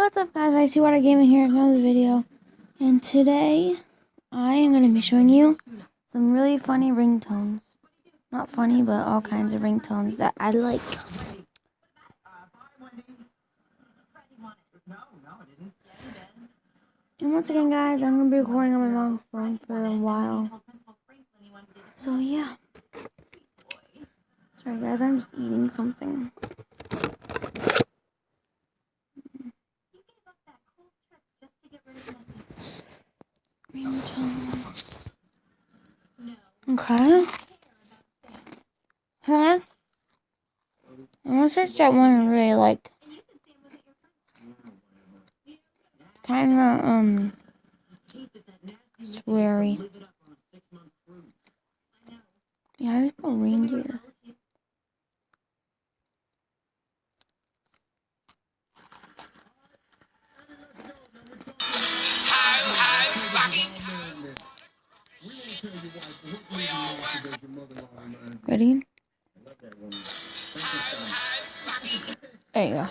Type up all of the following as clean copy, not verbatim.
What's up, guys? I see what I gaming here with another video, and today I am going to be showing you some really funny ringtones. Not funny, but all kinds of ringtones that I like. And once again, guys, I'm going to be recording on my mom's phone for a while. So yeah. Sorry, guys, I'm just eating something. Ringtone. Okay. Huh? I'm gonna search that one I really like. Kinda, sweary. Yeah, I just put reindeer. Ready? There you go.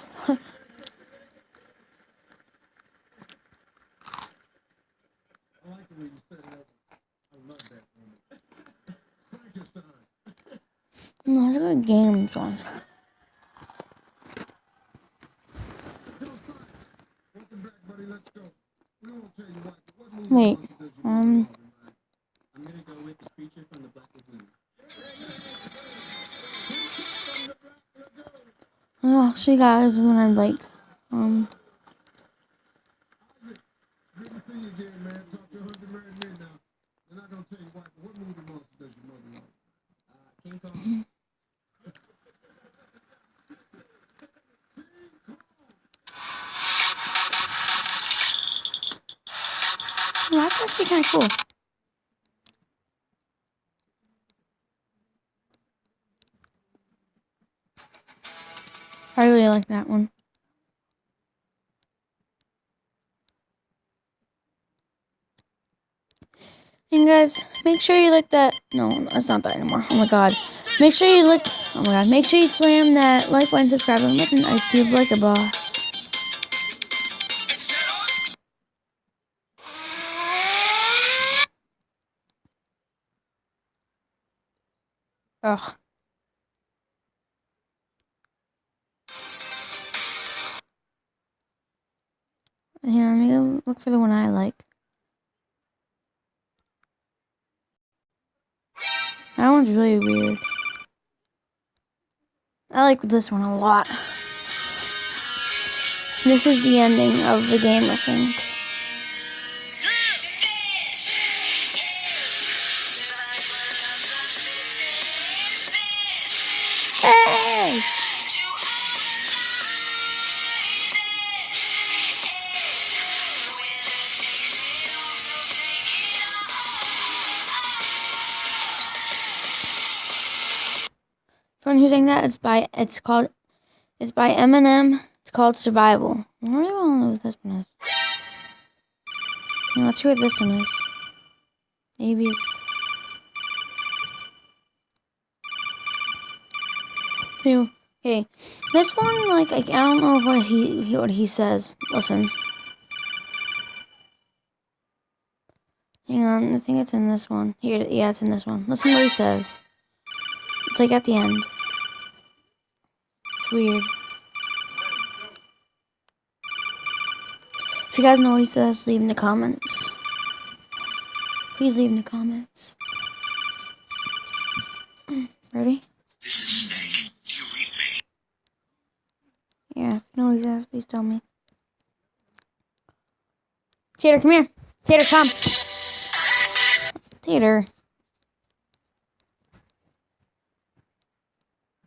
No, those are good game songs. Wait, I'm gonna go with the creature from the Black Lagoon. I'll show you guys when I'm like, well, that's actually kind of cool. I really like that one. And guys, make sure you like that. No, it's not that anymore. Oh my god. Make sure you like. Oh my god. Make sure you slam that like button, subscribe, and make an ice cube like a boss. Ugh. Yeah, let me go look for the one I like. That one's really weird. I like this one a lot. This is the ending of the game, I think. Hey! Someone who sang that is by Eminem. It's called Survival. I really want to know what this one is. No, let's see what this one is. Maybe it's. Okay, this one, like, I don't know what he says. Listen. Hang on, I think it's in this one. Here, yeah, it's in this one. Listen to what he says. It's like at the end. It's weird. If you guys know what he says, leave in the comments. Please leave in the comments. Ready? Yeah, if you know what he says, please tell me. Tater, come here. Tater, come. Tater.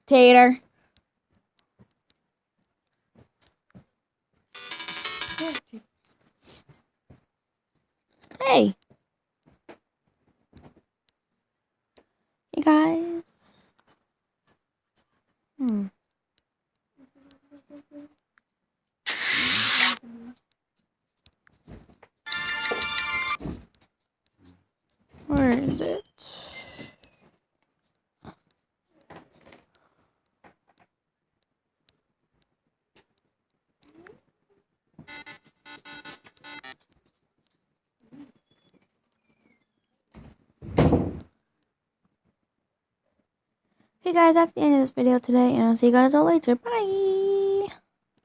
Tater. Hey. Hey, guys. Where is it? Okay guys, that's the end of this video today, and I'll see you guys all later. Bye!